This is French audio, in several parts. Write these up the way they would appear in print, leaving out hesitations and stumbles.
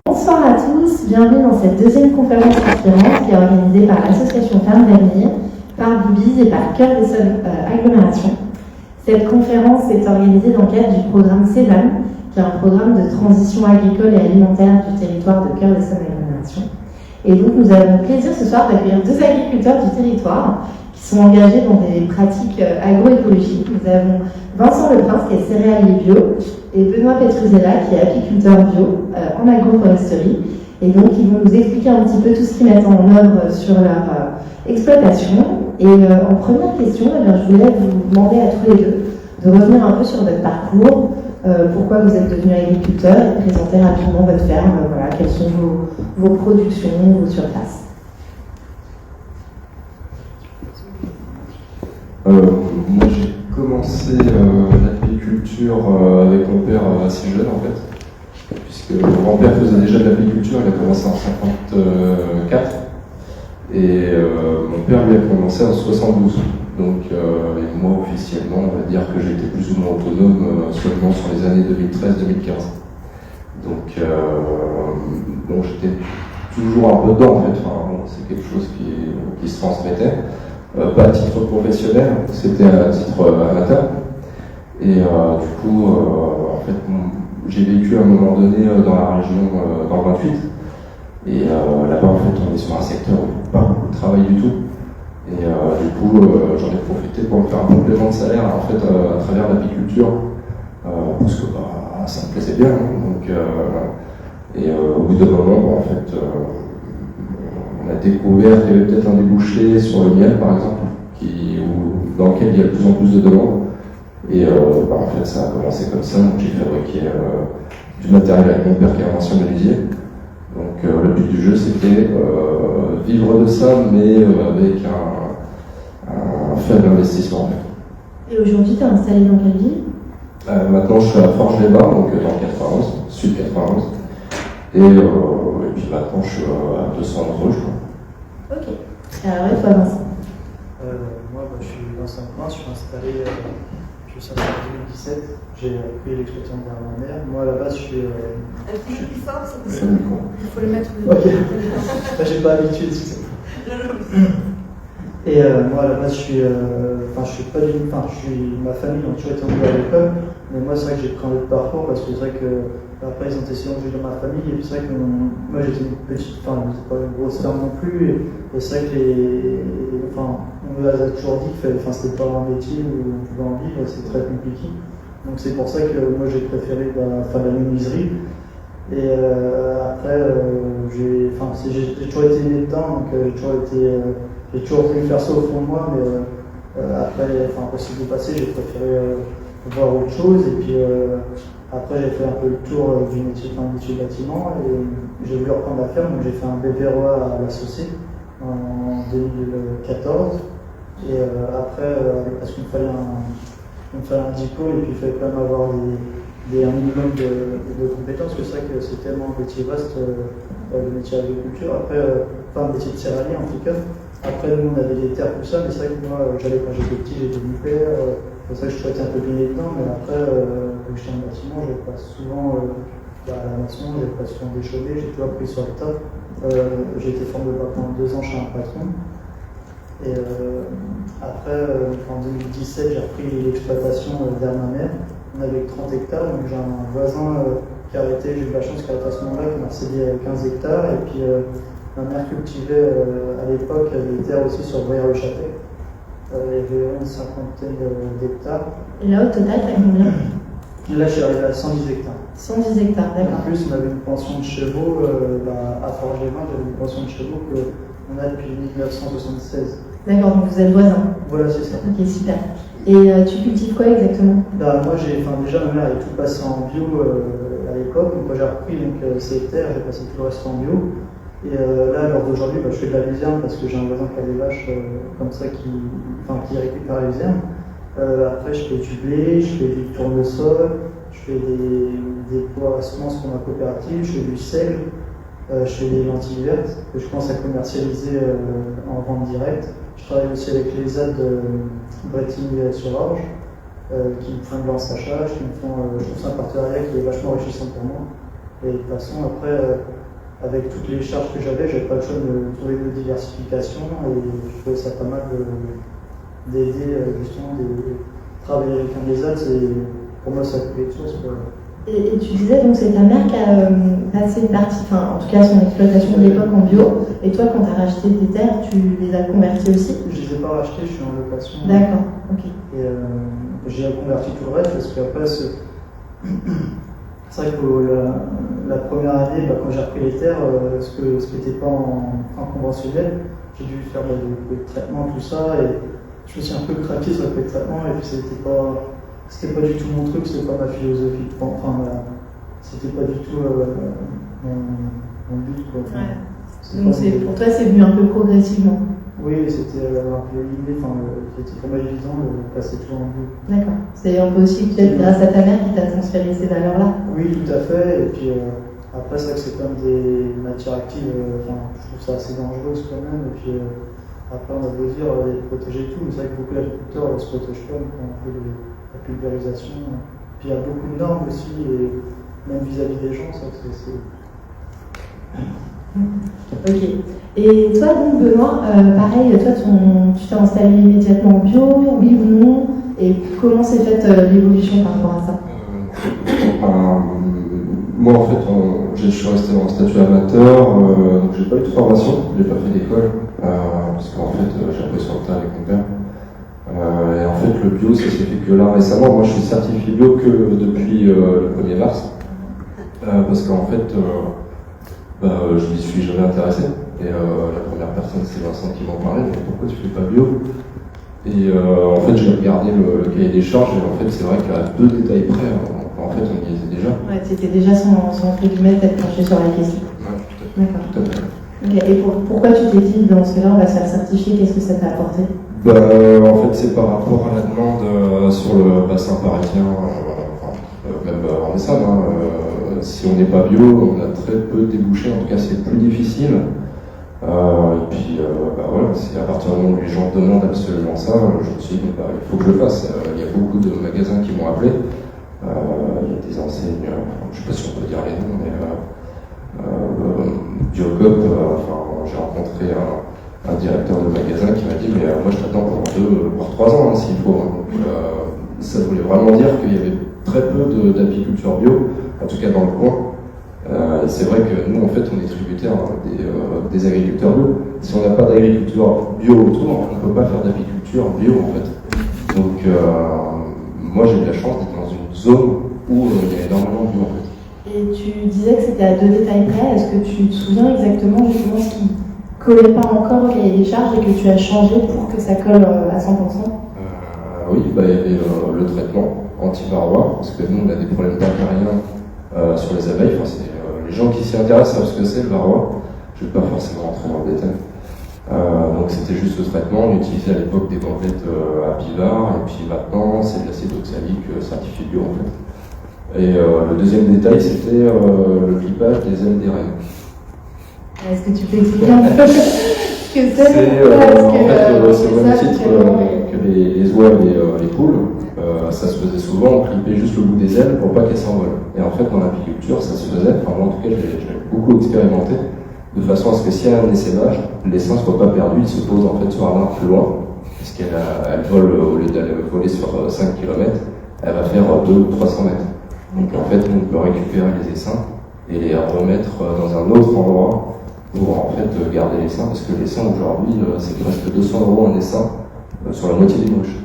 Bonsoir à tous, bienvenue dans cette deuxième conférence inspirante qui est organisée par l'association Ferme d'Avenir, par Boubiz et par Cœur des Sols Agglomération. Cette conférence est organisée dans le cadre du programme CESAM, qui est un programme de transition agricole et alimentaire du territoire de Cœur des Sols Agglomération. Et donc nous avons le plaisir ce soir d'accueillir deux agriculteurs du territoire qui sont engagés dans des pratiques agroécologiques. Nous avons Vincent Leprince qui est céréalier bio et Benoît Petruzella qui est apiculteur bio en agroforesterie. Et donc ils vont nous expliquer un petit peu tout ce qu'ils mettent en œuvre sur leur exploitation. Et en première question, je voulais vous demander à tous les deux de revenir un peu sur votre parcours, pourquoi vous êtes devenu agriculteur et présenter rapidement votre ferme, voilà, quelles sont vos productions, vos surfaces. Moi j'ai commencé l'apiculture avec mon père assez jeune en fait, puisque mon grand-père faisait déjà de l'apiculture, il a commencé en 54 et mon père lui a commencé en 72. Donc et moi officiellement on va dire que j'ai été plus ou moins autonome seulement sur les années 2013-2015. Donc bon, j'étais toujours un peu dedans en fait, enfin, bon, c'est quelque chose qui se transmettait. Pas à titre professionnel, c'était à titre amateur. Et du coup, en fait, j'ai vécu à un moment donné dans la région, dans le 28. Et là-bas, en fait, on est sur un secteur où il n'y a pas beaucoup de travail du tout. Et du coup, j'en ai profité pour me faire un complément de salaire en fait, à travers l'apiculture. Parce que ça me plaisait bien. Donc, et au bout d'un moment, en fait, on a découvert qu'il y avait peut-être un débouché sur le miel, par exemple, dans lequel il y a de plus en plus de demandes. Et en fait, ça a commencé comme ça. Donc, j'ai fabriqué du matériel avec mon père qui est un ancien menuisier. Donc, le but du jeu, c'était vivre de ça, mais avec un faible investissement. En fait. Et aujourd'hui, tu es installé dans quelle ville ? Maintenant, je suis à Forges-les-Bains, donc dans le 91, sud 91. Et puis maintenant, je suis à 200 Dreux, je crois. Ok. Alors, et toi, Vincent ? Moi, je suis Vincent Prince, je suis installé en 2017. J'ai pris l'exploitation derrière ma mère. Moi, à la base, je suis. Plus fort, C'est le micro. il faut le mettre. Ok. J'ai pas l'habitude, c'est ça. Et moi, à la base, je suis pas d'une. Ma famille a toujours été en agricole, mais moi, c'est vrai que j'ai pris un autre parcours parce que c'est vrai que. Après, ils ont essayé de jouer dans ma famille, et puis c'est vrai que moi j'étais une petite, c'est pas une grosse ferme non plus, et c'est vrai que on nous a toujours dit que c'était pas un métier où on pouvait en vivre, c'est très compliqué. Donc c'est pour ça que moi j'ai préféré faire de la menuiserie. Et après, j'ai toujours été né dedans, donc j'ai toujours voulu faire ça au fond de moi, mais après, possible de passer, j'ai préféré voir autre chose, et puis. Après, j'ai fait un peu le tour du métier du bâtiment et j'ai voulu reprendre la ferme. Donc, j'ai fait un BPROA à la Saucée en 2014. Et après, parce qu'il me fallait un diplôme et puis il fallait quand même avoir un minimum de compétences, parce que c'est vrai que c'est tellement un métier vaste, le métier agriculture. Après, un métier de céréalier en tout cas. Après, nous, on avait des terres, tout ça, mais c'est vrai que moi, quand j'étais petit, j'étais du père. C'est ça que je suis un peu baigné dedans, mais après, comme j'étais en bâtiment, je passe souvent à la maison, je passe souvent des chauffés, j'ai tout appris sur le tas. J'ai été formé pendant 2 ans chez un patron. Et après, en 2017, j'ai repris l'exploitation derrière ma mère. On avait 30 hectares, donc j'ai un voisin qui a arrêté, j'ai eu la chance qu'à ce moment-là, qui m'a cédé 15 hectares. Et puis ma mère cultivait à l'époque des terres aussi sur Bruyères-le-Châtelet. Il y avait une cinquantaine d'hectares. Et là, au total, tu as combien ? Là, je suis arrivé à 110 hectares. 110 hectares, d'accord. En plus, on avait une pension de chevaux, à Forges-les-Bains, j'avais une pension de chevaux qu'on a depuis 1976. D'accord, donc vous êtes voisins. Voilà, c'est ça. Ok, super. Et tu cultives quoi exactement ? Moi, déjà, ma mère avait tout passé en bio à l'époque, donc quand j'ai repris ces terres, j'ai passé tout le reste en bio. Et là, à l'heure d'aujourd'hui, je fais de la luzerne parce que j'ai un voisin qui a des vaches comme ça qui récupère la luzerne. Après, je fais du blé, je fais du tournesol, je fais des pois à semences pour ma coopérative, je fais du sel, je fais des lentilles vertes que je pense à commercialiser en vente directe. Je travaille aussi avec les ZAD de Bretigny-sur-Orge qui me font de l'ensachage, je trouve ça un partenariat qui est vachement enrichissant pour moi. Et de toute façon, après, avec toutes les charges que j'avais pas le choix de trouver une diversification et je trouvais ça pas mal d'aider justement de travailler avec un des autres. Pour moi, ça coulait de source. Et tu disais donc c'est ta mère qui a passé une partie, enfin en tout cas son exploitation de l'époque en bio, et toi quand tu as racheté des terres, tu les as converties aussi? Je les ai pas rachetées, je suis en location. D'accord, ok. Et j'ai converti tout le reste parce qu'après, c'est vrai que la première année, quand j'ai repris les terres, ce qui n'était pas en conventionnel, j'ai dû faire le traitement, tout ça, et je me suis un peu craqué sur le traitement, et puis c'était pas du tout mon truc, c'était pas ma philosophie. Enfin, c'était pas du tout mon but. Quoi. Ouais. Donc pour toi, c'est venu un peu progressivement. Oui, c'était un peu l'idée, c'était pour moi évident de passer tout en bio. D'accord. C'est un peu aussi peut-être grâce à ta mère qui t'a transféré ces valeurs-là. Oui, tout à fait. Et puis après, c'est vrai que c'est comme des matières actives, je trouve ça assez dangereux quand même. Et puis après, on a beau dire les protéger tout, mais c'est vrai que beaucoup d'agriculteurs ne se protègent pas quand on fait la pulvérisation. Puis il y a beaucoup de normes aussi, et même vis-à-vis des gens, ça c'est. Ok. Et toi, donc Benoît, pareil, toi tu t'es installé immédiatement en bio, oui ou non? Et comment s'est faite l'évolution par rapport à ça? Moi en fait, je suis resté en statut amateur, donc j'ai pas eu de formation, j'ai pas fait d'école, parce qu'en fait j'ai appris sur le tas avec mon père. Et en fait le bio ça s'est fait que là récemment, moi je suis certifié bio que depuis le 1er mars, parce qu'en fait je m'y suis jamais intéressé. Et la première personne, c'est Vincent qui m'en parlait. Mais pourquoi tu fais pas bio? Et en fait, j'ai regardé le cahier des charges. Et en fait, c'est vrai qu'à 2 détails près, en fait, on y était déjà. Ouais, tu étais déjà sans entre guillemets t'être penché sur la question. Ouais, tout à fait. D'accord. Tout à fait. Okay. Et pourquoi tu t'es dit dans ce cas-là, on va se faire certifier? Qu'est-ce que ça t'a apporté? En fait, c'est par rapport à la demande sur le bassin parisien, même en Essonne. Si on n'est pas bio, on a très peu de débouchés. En tout cas, c'est plus difficile. Et puis voilà, c'est à partir du moment où les gens demandent absolument ça, je me suis dit il faut que je le fasse. Il y a beaucoup de magasins qui m'ont appelé. Il y a des enseignes, je ne sais pas si on peut dire les noms, mais Biocop, j'ai rencontré un directeur de magasin qui m'a dit mais moi je t'attends pendant 2 voire 3 ans s'il faut. Donc ça voulait vraiment dire qu'il y avait très peu d'apiculture bio, en tout cas dans le coin. C'est vrai que nous, en fait, on est tributaire des agriculteurs bio. Si on n'a pas d'agriculture bio autour, on ne peut pas faire d'apiculture bio, en fait. Donc, moi, j'ai eu la chance d'être dans une zone où il y a énormément de bio, en fait. Et tu disais que c'était à 2 détails près. Est-ce que tu te souviens exactement justement ce qui collait pas encore au cahier des charges et que tu as changé pour que ça colle à 100%? Oui, il y avait le traitement anti-varroa, parce que nous, on a des problèmes d'acariens sur les abeilles. Les gens qui s'y intéressent savent ce que c'est le varroa. Je ne vais pas forcément rentrer dans le détail. Donc c'était juste le traitement. On utilisait à l'époque des bandelettes Apivar, et puis maintenant c'est de l'acide oxalique certifié bio en fait. Et le deuxième détail, c'était le clipage des ailes des reines. Est-ce que tu peux expliquer un peu ce que c'est? C'est au même titre que les oies et les poules. Ça se faisait souvent, on clippait juste le bout des ailes pour pas qu'elles s'envolent. Et en fait, dans l'apiculture, ça se faisait, moi en tout cas, j'ai beaucoup expérimenté, de façon à ce que si elle a un essaimage, l'essaim ne soit pas perdu, il se pose en fait sur un arbre plus loin, puisqu'elle vole, au lieu d'aller voler sur 5 km, elle va faire 200 ou 300 mètres. Donc en fait, on peut récupérer les essaims et les remettre dans un autre endroit pour en fait garder l'essaim, parce que l'essaim aujourd'hui, c'est presque 200 € un essaim sur la moitié des mouches.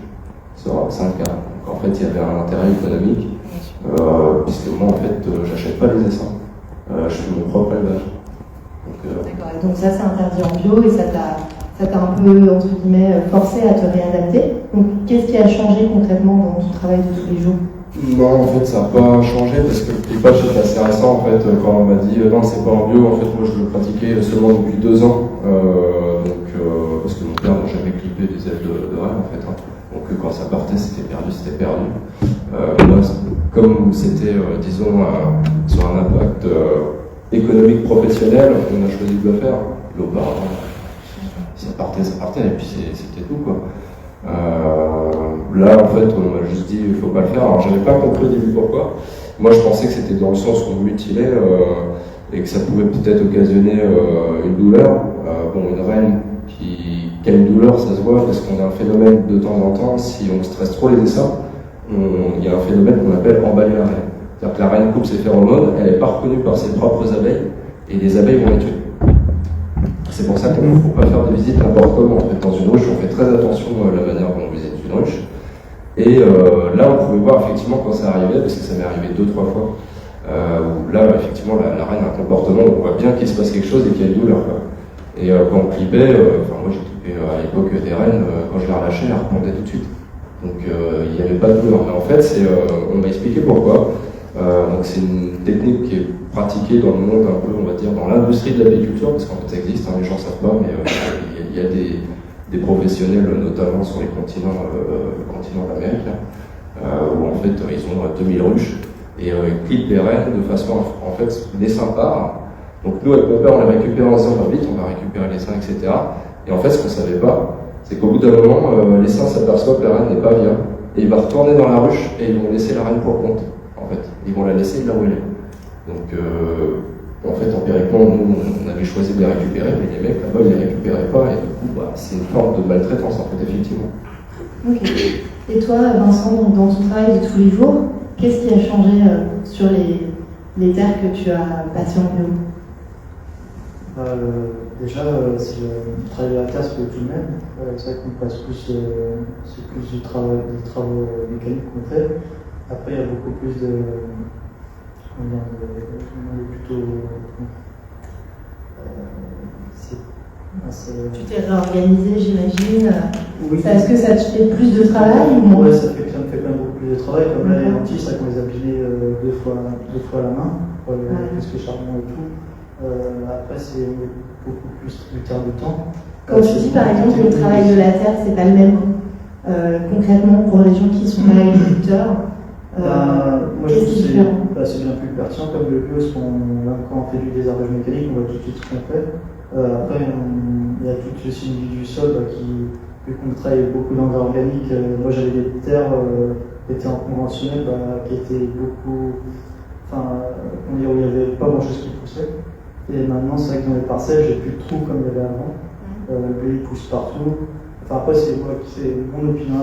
Sur 5 cas. Donc en fait, il y avait un intérêt économique, puisque moi, en fait, j'achète pas les essaims. Je fais mon propre élevage. D'accord, et donc ça, c'est interdit en bio, et ça t'a un peu, entre guillemets, forcé à te réadapter. Donc, qu'est-ce qui a changé concrètement dans ton travail de tous les jours? Non, en fait, ça n'a pas changé, parce que le clipage, c'était assez récent, en fait, quand on m'a dit non, c'est pas en bio, en fait, moi, je le pratiquais seulement depuis 2 ans. Parce que mon père n'a jamais clippé des ailes de reine, en fait. Donc quand ça partait, c'était perdu, c'était perdu. Moi, comme c'était, disons, sur un impact économique professionnel, on a choisi de le faire. L'auparavant, ça partait, et puis c'était tout, quoi. Là, en fait, on m'a juste dit il faut pas le faire. Alors, j'avais pas compris au début pourquoi. Moi, je pensais que c'était dans le sens où on mutilait et que ça pouvait peut-être occasionner une douleur. Une reine qui a une douleur, ça se voit parce qu'on a un phénomène de temps en temps, si on stresse trop les essaims, il y a un phénomène qu'on appelle emballer la reine. C'est-à-dire que la reine coupe ses phéromones, elle n'est pas reconnue par ses propres abeilles et les abeilles vont les tuer. C'est pour ça qu'il ne faut pas faire des visites n'importe comment. En fait, dans une ruche, on fait très attention à la manière dont on visite une ruche. Et là, on pouvait voir effectivement quand ça arrivait, parce que ça m'est arrivé 2-3 fois, où là, effectivement, la reine a un comportement où on voit bien qu'il se passe quelque chose et qu'il y a une douleur. Et quand on clippait, moi j'ai clippé à l'époque des reines, quand je la relâchais, elle répondait tout de suite. Donc il n'y avait pas de douleur. Mais en fait, on m'a expliqué pourquoi. Donc c'est une technique qui est pratiquée dans le monde un peu, on va dire, dans l'industrie de l'apiculture, parce qu'en fait ça existe, les gens ne savent pas, mais il y a des professionnels, notamment sur les continents, le continent d'Amérique, où en fait ils ont 2000 ruches, et ils clippent les reines de façon en fait, les seins partent. Donc nous, avec mon père, on les récupère en disant, vite, on va récupérer les seins, etc. Et en fait, ce qu'on ne savait pas, c'est qu'au bout d'un moment, les seins s'aperçoivent que la reine n'est pas viable, et il va retourner dans la ruche, et ils vont laisser la reine pour compte. En fait, ils vont la laisser là où elle est. Donc, en fait, empiriquement, nous, on avait choisi de les récupérer, mais les mecs là-bas, ils les récupéraient pas, et du coup, c'est une forme de maltraitance, en fait, effectivement. Ok. Et toi, Vincent, dans ton travail de tous les jours, qu'est-ce qui a changé sur les terres que tu as passées en bio? Déjà, c'est le travail de la terre, c'est tout de même. C'est vrai qu'on passe plus, c'est plus des travaux mécaniques qu'on fait. Après, il y a beaucoup plus de. Plutôt. Tu t'es réorganisé, j'imagine. Oui. Est-ce que ça te fait plus de travail ou moins? Oui, ça me fait quand même beaucoup plus de travail. Comme là, les lentilles, c'est vrai qu'on les a pilées deux fois à la main, pour les charbons et tout. Après, c'est beaucoup plus du terme de temps. Quand tu dis par exemple le travail de la terre, c'est pas le même concrètement pour les gens qui sont pas agriculteurs. Moi, je trouve que c'est bien plus pertinent comme le bio, parce quand on fait du désherbage mécanique, on voit tout de suite ce qu'on fait. Après, il y a toute aussi une vie du sol vu qu'on travaille beaucoup d'engrais organiques. Moi, j'avais des terres qui étaient en conventionnel, qui étaient beaucoup. Où il n'y avait pas grand chose qui poussait. Et maintenant, c'est vrai que dans les parcelles, j'ai plus de trous comme il y avait avant. Le blé pousse partout. Après, c'est mon opinion.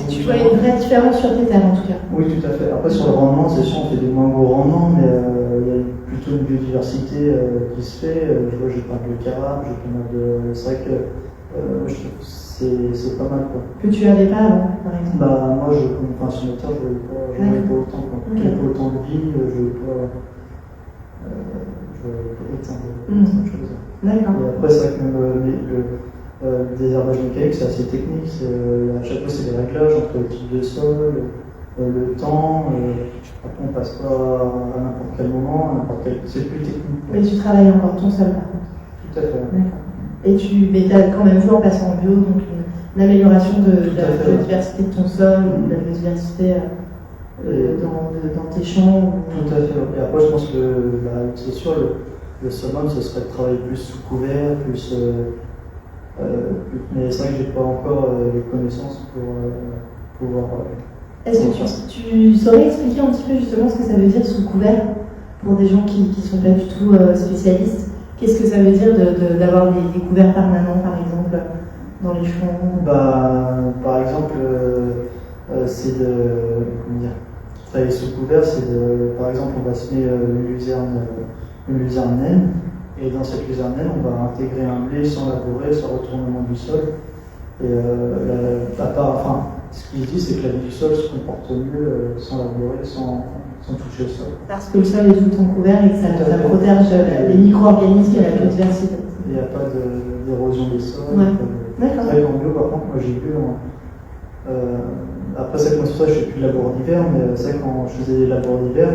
Tu vois une vraie différence sur tes terres en tout cas. Oui, tout à fait. Après, sur le rendement, c'est sûr, on fait des moins gros rendements, mais il y a plutôt une biodiversité qui se fait. Je parle de carabes, je parle de. C'est vrai que je trouve que c'est pas mal. Quoi. Que tu avais pas avant, par exemple. Moi, sur mes terres, je n'avais pas autant. Je n'avais pas autant de vie, je n'avais pas. D'accord. Et après, c'est vrai que même le désherbage mécanique, c'est assez technique. À chaque fois, c'est des réglages entre le type de sol, le temps. Après, on passe pas à n'importe quel moment, c'est plus technique. Mais tu travailles encore ton seul, par contre. Tout à fait. D'accord. Et tu as quand même vu en passant en bio, donc une amélioration de la biodiversité de ton sol, de la biodiversité dans tes champs. Tout à fait. Et après, je pense que c'est sûr, le summum, ce serait de travailler plus sous couvert, mais c'est vrai que j'ai pas encore les connaissances pour pouvoir. Est-ce que tu saurais expliquer un petit peu justement ce que ça veut dire sous couvert pour des gens qui ne sont pas du tout spécialistes? Qu'est-ce que ça veut dire d'avoir des couverts permanents, par exemple, dans les champs? Par exemple, c'est de. Comment dire? Travailler sous couvert, c'est de. Par exemple, on va semer une luzerne naine, et dans cette luzerne naine, on va intégrer un blé sans labourer, sans retournement du sol. Et ce qu'il dit, c'est que la vie du sol se comporte mieux sans labourer, sans toucher au sol. Parce que le sol est tout le temps couvert et que ça protège les micro-organismes et la biodiversité. Il n'y a pas d'érosion des sols. Ouais. D'accord. En bio, par contre, moi j'ai vu. Après, c'est pour ça que je ne fais plus de labour d'hiver, mais c'est vrai quand je faisais des labours d'hiver,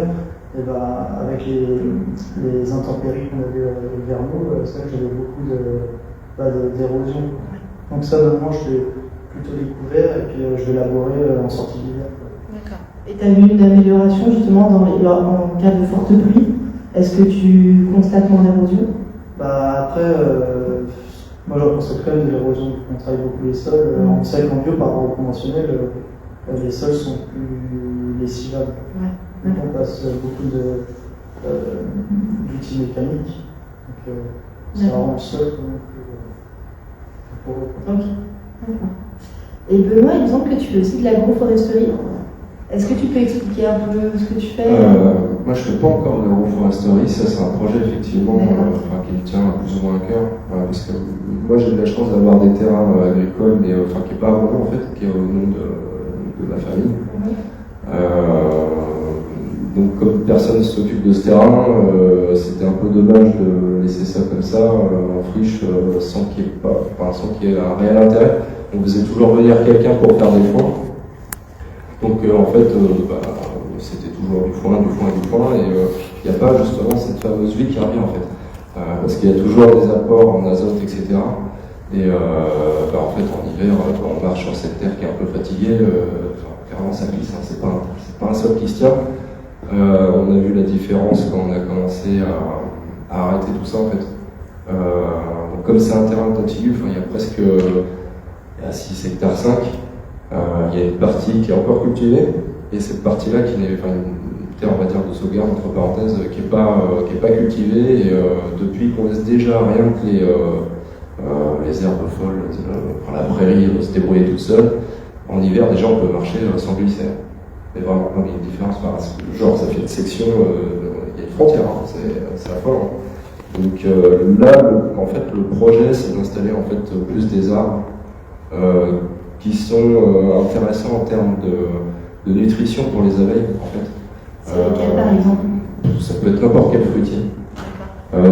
avec les intempéries qu'on avait vers nous, c'est vrai que j'avais beaucoup d'érosion. Donc ça, maintenant, je fais plutôt des couverts et puis je vais labourer en sortie d'hiver. D'accord. Et tu as vu une amélioration justement en cas de forte pluie? Est-ce que tu constates moins d'érosion? Après, moi j'en constate quand même de l'érosion, on travaille beaucoup les sols. On sait qu'en bio, par rapport au conventionnel, les sols sont plus lessivables. Ouais. On passe beaucoup d'outils mécaniques. Donc, ça rend le sol pour eux. Ok, d'accord. Et Benoît, il me semble que tu fais aussi de l'agroforesterie. Est-ce que tu peux expliquer un peu ce que tu fais? Moi, je ne fais pas encore de l'agroforesterie. Ça, c'est un projet effectivement qui me tient plus ou moins à cœur. Parce que moi, j'ai de la chance d'avoir des terrains agricoles, mais qui n'est pas à moi en fait, qui est au nom de ma famille. Donc, comme personne ne s'occupe de ce terrain, c'était un peu dommage de laisser ça comme ça, en friche, sans qu'il y ait un réel intérêt. On faisait toujours venir quelqu'un pour faire des foins. Donc en fait, c'était toujours du foin, et il n'y a pas justement cette fameuse vie qui revient en fait. Parce qu'il y a toujours des apports en azote, etc. Et en fait, en hiver, quand on marche sur cette terre qui est un peu fatiguée, clairement ça glisse, hein, c'est pas un sol qui se tient. On a vu la différence quand on a commencé à arrêter tout ça en fait. Donc comme c'est un terrain contiguë, il y a presque... Il y a 6 hectares 5, il y a une partie qui est encore cultivée, et cette partie-là qui n'est, une terre on va dire de sauvegarde entre parenthèses, qui est pas cultivée, et depuis qu'on laisse déjà rien que les herbes folles, la prairie se débrouiller toute seule, en hiver déjà on peut marcher sans glisser. Mais vraiment, il y a une différence, genre ça fait une section, il y a une frontière, hein, c'est affolant. Donc là, en fait, le projet c'est d'installer en fait plus des arbres qui sont intéressants en termes de nutrition pour les abeilles, en fait. C'est lequel, par exemple? Ça peut être n'importe quel fruitier.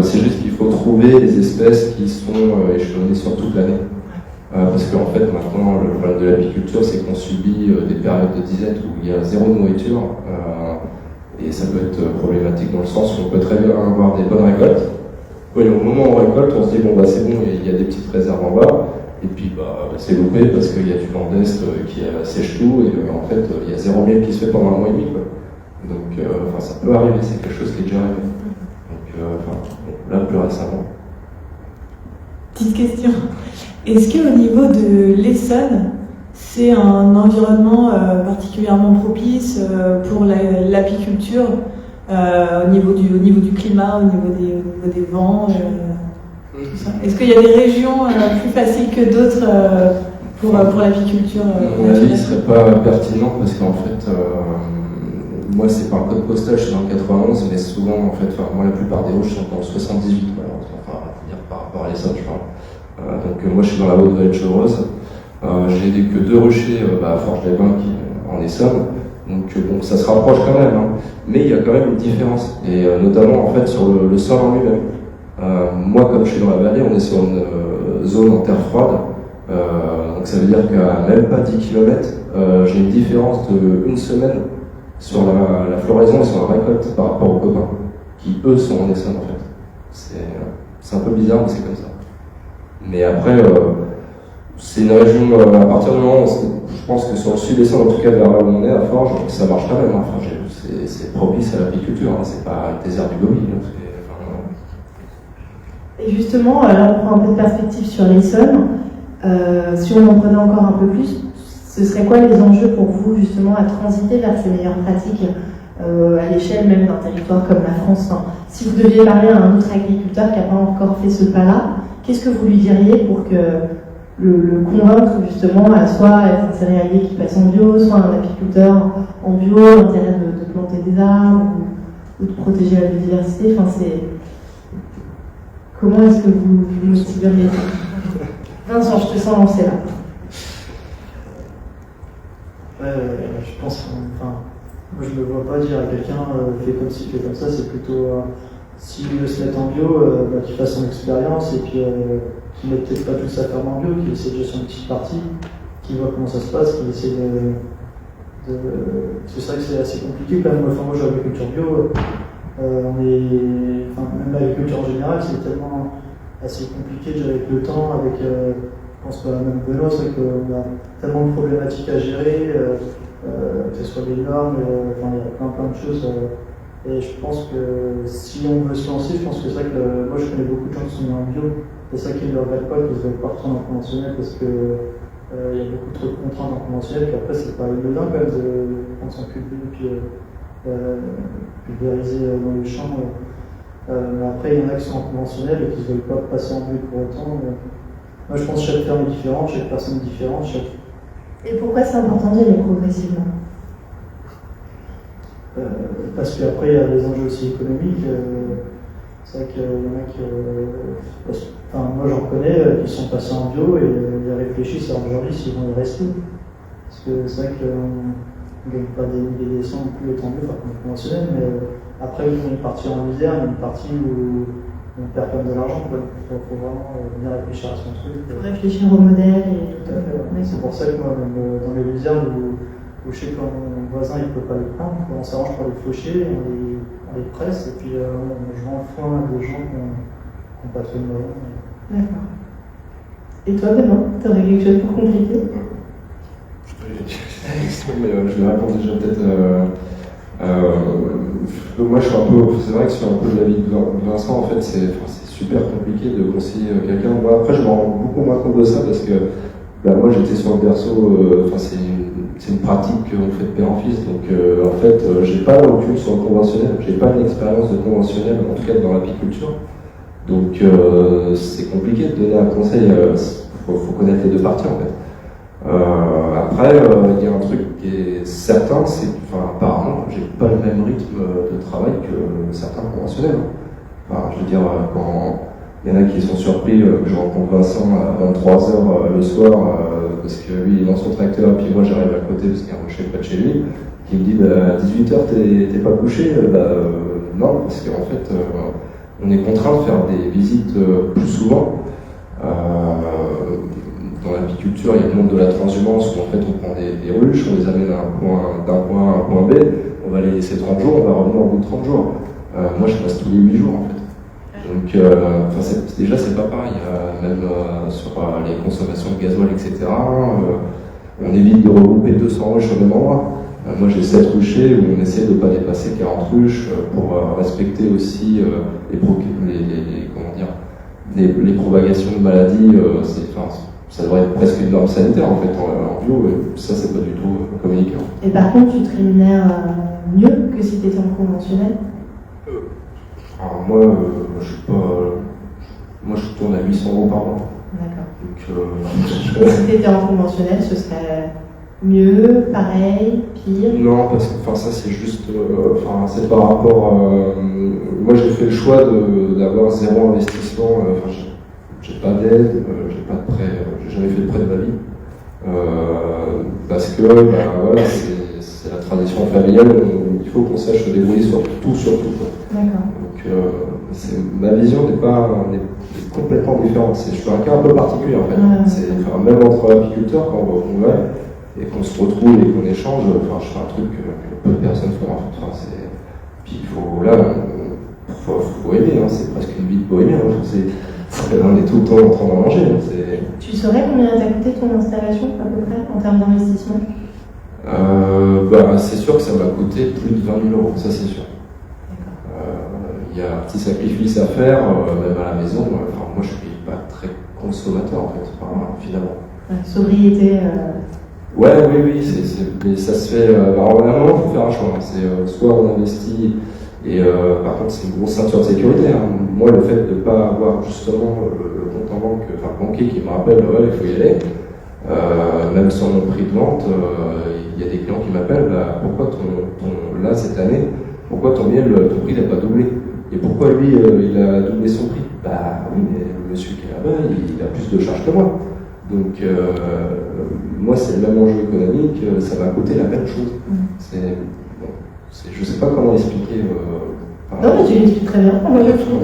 C'est juste qu'il faut trouver des espèces qui sont échelonnées sur toute l'année. Parce qu'en fait, maintenant, le problème de l'apiculture, c'est qu'on subit des périodes de disette où il y a zéro nourriture. Et ça peut être problématique dans le sens où on peut très bien avoir des bonnes récoltes. Et au moment où on récolte, on se dit, c'est bon, il y a des petites réserves en bas. Et puis c'est loupé parce qu'il y a du vent d'est qui sèche tout, et en fait il y a zéro miel qui se fait pendant un mois et demi. Donc ça peut arriver, c'est quelque chose qui est déjà arrivé. Donc là plus récemment. Petite question. Est-ce qu'au niveau de l'Essonne, c'est un environnement particulièrement propice pour l'apiculture au niveau du climat, au niveau des vents tout ça. Est-ce qu'il y a des régions plus faciles que d'autres pour l'apiculture? Mon avis ne serait pas pertinent parce qu'en fait, moi c'est par code postal, je suis dans le 91, mais souvent en fait, moi la plupart des Vosges sont dans le 78, par rapport à l'Essonne, je parle. Donc moi je suis dans la Haute-Vallée-de-Chevreuse, j'ai que 2 ruchers à Forges-les-Bains en Essonne, donc bon, ça se rapproche quand même, hein. Mais il y a quand même une différence, et notamment en fait sur le sol en lui-même. Moi, comme je suis dans la vallée, on est sur une zone en terre froide, donc ça veut dire qu'à même pas 10 km, j'ai une différence de 1 semaine sur la floraison et sur la récolte par rapport aux copains, qui eux sont en Essonne en fait. C'est un peu bizarre, mais c'est comme ça. Mais après, c'est une région, à partir du moment où je pense que sur le sud Essonne, en tout cas vers là où on est, à Forges, ça marche quand même. Hein. C'est propice à l'apiculture, hein. C'est pas le désert du Gobi. Hein. Et justement, là on prend un peu de perspective sur l'Essonne. Si on en prenait encore un peu plus, ce serait quoi les enjeux pour vous justement à transiter vers ces meilleures pratiques à l'échelle même d'un territoire comme la France? Si vous deviez parler à un autre agriculteur qui n'a pas encore fait ce pas-là, qu'est-ce que vous lui diriez pour que le convaincre justement à soit être un céréalier qui passe en bio, soit un apiculteur en bio, l'intérêt de planter des arbres ou de protéger la biodiversité? Comment est-ce que vous motiveriez? Vincent, je te sens lancé là. Je pense, moi je ne me vois pas dire à quelqu'un fais comme ci, fais comme ça, c'est plutôt s'il veut se mettre en bio, qu'il fasse son expérience et puis qu'il ne mette peut-être pas toute sa ferme en bio, qu'il essaie déjà son petite partie, qu'il voit comment ça se passe, qu'il essaie c'est vrai que c'est assez compliqué quand même. Moi j'ai l'agriculture bio. Même l'agriculture en général, c'est tellement assez compliqué déjà avec le temps, avec, je pense que même Benoît, c'est vrai qu'on a tellement de problématiques à gérer, que ce soit les normes, il y a plein de choses. Et je pense que si on veut se lancer, je pense que c'est vrai que moi je connais beaucoup de gens qui sont en bio, c'est ça qui ne leur regrettent pas, qu'ils veulent pas retourner en conventionnel parce que il y a beaucoup trop de contraintes en conventionnel, qu'après c'est pas évident quand même de prendre son cul de puis pulvérisés dans les champs. Mais après, il y en a qui sont conventionnels et qui ne veulent pas passer en bio pour autant. Moi, je pense que chaque ferme est différente, chaque personne est différente. Et pourquoi c'est important d'y aller progressivement? Parce qu'après, il y a des enjeux aussi économiques. C'est vrai qu'il y en a qui. Moi, j'en connais qui sont passés en bio et ils réfléchissent à aujourd'hui s'ils vont y rester. Parce que c'est vrai qu'on ne gagne pas des milliers de cents non plus étant bio, comme conventionnel, mais après, il y a une partie en misère, il y a une partie où on perd comme de l'argent. Il faut vraiment bien réfléchir à son truc. Pour réfléchir au modèle et tout à fait. Ouais. C'est pour ça que moi, même dans les luzernes où je sais que mon voisin ne peut pas les prendre, on s'arrange pour les faucher, on les presse et puis je vends le foin à des gens qui n'ont pas trop de moyens. D'accord. Et toi, Benoît, tu aurais quelque chose pour compléter? Mais je vais répondre déjà peut-être. Moi, je suis un peu. C'est vrai que sur un peu de l'avis de Vincent, en fait, c'est super compliqué de conseiller quelqu'un. Moi, après, je me rends beaucoup moins compte de ça parce que moi, j'étais sur le berceau. C'est une pratique qu'on fait de père en fils. Donc, en fait, j'ai pas le recul sur le conventionnel. J'ai pas une expérience de conventionnel, en tout cas dans l'apiculture. Donc, c'est compliqué de donner un conseil. Faut connaître les deux parties, en fait. Après, il y a un truc qui est certain, c'est que, apparemment, j'ai pas le même rythme de travail que certains conventionnels. Je veux dire, quand il y en a qui sont surpris que je rencontre Vincent à 23h le soir, parce que lui il est dans son tracteur, puis moi j'arrive à côté parce qu'il y a un rocher près de chez lui, qui me dit à 18h t'es pas couché? Non, parce qu'en fait, on est contraint de faire des visites plus souvent. Dans l'apiculture, il y a le monde de la transhumance où en fait on prend des ruches, on les amène d'un point A à un point B, on va les laisser 30 jours, on va revenir au bout de 30 jours. Moi je passe tous les 8 jours en fait. Donc déjà c'est pas pareil, même sur les consommations de gasoil, etc. On évite de regrouper 200 ruches au même endroit. Moi j'ai 7 ruchers où on essaie de ne pas dépasser 40 ruches pour respecter aussi les propagations de maladies. Ça devrait être presque une norme sanitaire en fait en bio, ça c'est pas du tout communiqué. Et par contre, tu te rémunères mieux que si tu étais en conventionnel? Alors moi, je tourne à 800 € par mois. D'accord. Donc, si tu étais en conventionnel, ce serait mieux, pareil, pire? Non, parce que ça c'est juste, c'est par rapport. Moi j'ai fait le choix d'avoir zéro investissement. J'ai pas d'aide, j'ai pas de prêt, j'ai jamais fait de prêt de ma vie. Parce que voilà, c'est la tradition familiale, il faut qu'on sache se débrouiller sur tout. D'accord. Donc ma vision n'est complètement différente. Je suis un cas un peu particulier en fait. Même entre apiculteurs, quand on va au congrès et qu'on se retrouve et qu'on échange, je fais un truc que peu de personnes font en fait. Puis il faut aimer, c'est presque une vie de bohémien. On est tout le temps en train d'en manger. Tu saurais combien t'a coûté ton installation à peu près en termes d'investissement? C'est sûr que ça m'a coûté plus de 20 000 €, ça c'est sûr. Il y a un petit sacrifice à faire, même à la maison. Moi je suis pas très consommateur en fait, finalement. Sobriété. Oui, mais ça se fait. À un moment, il faut faire un choix. Soit on investit. Et par contre, c'est une grosse ceinture de sécurité. Moi, le fait de ne pas avoir justement le compte en banque, banquier qui me rappelle, il faut y aller, même sans mon prix de vente, il y a des clients qui m'appellent, pourquoi là, cette année, pourquoi ton miel, ton prix n'a pas doublé? Et pourquoi lui, il a doublé son prix? Oui, mais le monsieur qui est là-bas, il a plus de charges que moi. Donc, moi, c'est le même enjeu économique, ça m'a coûté la même chose. Je ne sais pas comment expliquer. Non, mais tu l'expliques très bien.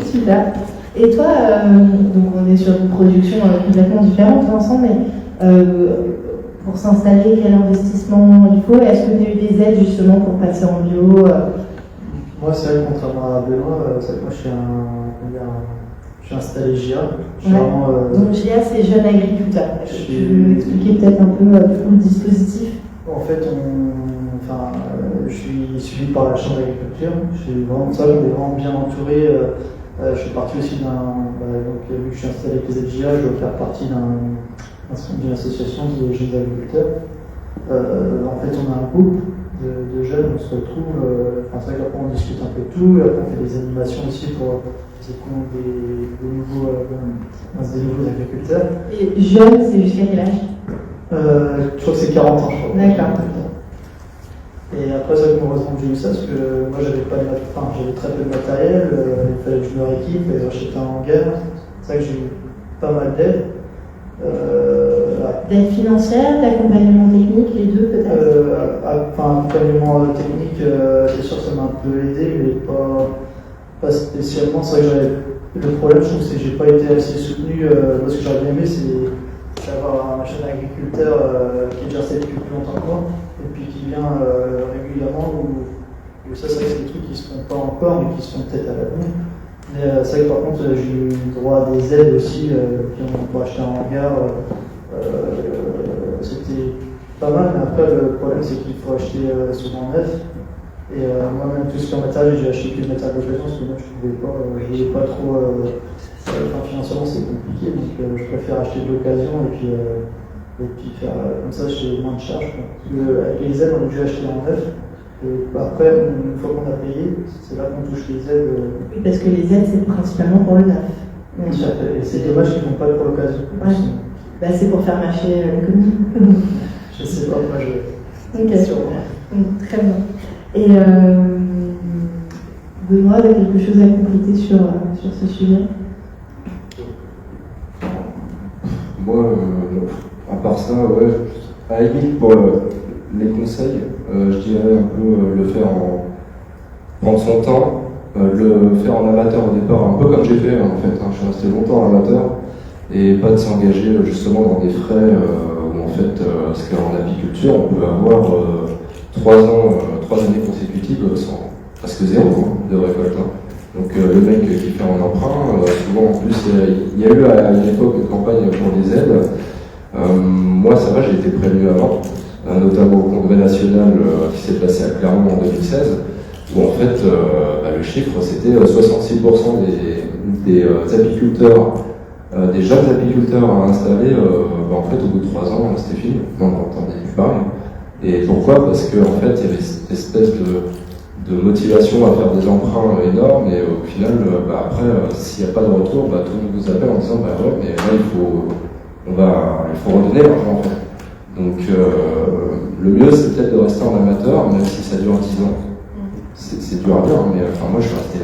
Super. Et toi, donc on est sur une production complètement différente ensemble, mais pour s'installer, quel investissement il faut? Est-ce que tu as eu des aides justement pour passer en bio? Moi, c'est vrai que contrairement à Benoît, c'est vrai que moi je suis installé GIA. Donc GIA, c'est Jeunes Agriculteurs. Tu veux expliquer peut-être un peu le dispositif? En fait, je suis suivi par la Chambre d'agriculture. Je suis vraiment bien entouré. Je suis parti aussi vu que je suis installé avec les GIA, je dois faire partie d'une association de jeunes agriculteurs. En fait, on a un groupe de jeunes, on se retrouve, c'est vrai qu'après on discute un peu de tout, et après on fait des animations aussi pour des nouveaux agriculteurs. Et jeune, c'est jusqu'à quel âge? Je crois que c'est 40 ans, je crois. D'accord. Et après, c'est vrai que heureusement que j'ai eu ça, parce que moi j'avais très peu de matériel, il fallait que je me rééquipe, et j'achetais un hangar. C'est vrai que j'ai eu pas mal d'aide. D'aide financière, d'accompagnement technique, les deux peut-être? Accompagnement technique, c'est sûr que ça m'a un peu aidé, mais pas spécialement. C'est vrai que le problème, je trouve, c'est que j'ai pas été assez soutenu. Moi, ce que j'aurais bien aimé, c'est d'avoir un jeune agriculteur qui exerçait depuis plus longtemps que moi, et puis qui vient régulièrement, où ça, c'est vrai que c'est des trucs qui se font pas encore, mais qui se font peut-être à l'avenir. Mais c'est vrai que par contre, j'ai eu droit à des aides aussi, pour acheter un hangar. C'était pas mal, mais après, le problème, c'est qu'il faut acheter souvent neuf. Et moi-même, tout ce qui est en matériel, j'ai acheté que le matériel d'occasion, parce que moi, je voulais pas trop. Financièrement, c'est compliqué, donc je préfère acheter de l'occasion et puis faire comme ça, j'ai moins de charges. Avec les aides, on a dû acheter en neuf. Après, une fois qu'on a payé, c'est là qu'on touche les aides. Oui, parce que les aides, c'est principalement pour le neuf. Et c'est dommage qu'ils ne font pas pour l'occasion. Ouais. Bah, c'est pour faire marcher l'économie. Je sais pas, moi je. Ok, très bien. Et Benoît, tu as quelque chose à compléter sur ce sujet? Moi, à part ça, ouais, à la limite pour les conseils, je dirais un peu prendre son temps, le faire en amateur au départ, un peu comme j'ai fait en fait. Je suis resté longtemps en amateur et pas de s'engager justement dans des frais où en fait, parce qu'en apiculture, on peut avoir 3 années consécutives sans presque zéro de récolte. Donc le mec qui fait un emprunt, souvent en plus, il y a eu à une époque une campagne pour des aides. Moi ça va, j'ai été prévenu avant, notamment au congrès national qui s'est passé à Clermont en 2016, où en fait le chiffre c'était 66% des apiculteurs, des jeunes apiculteurs à installer, en fait au bout de 3 ans c'était fini, on n'entendait plus parler. Et pourquoi? Parce qu'en fait il y avait cette espèce de motivation à faire des emprunts énormes, et au final, après, s'il n'y a pas de retour, tout le monde vous appelle en disant ouais, mais là il faut redonner l'argent en fait. Donc le mieux c'est peut-être de rester en amateur, même si ça dure 10 ans. C'est dur à dire, mais moi je suis resté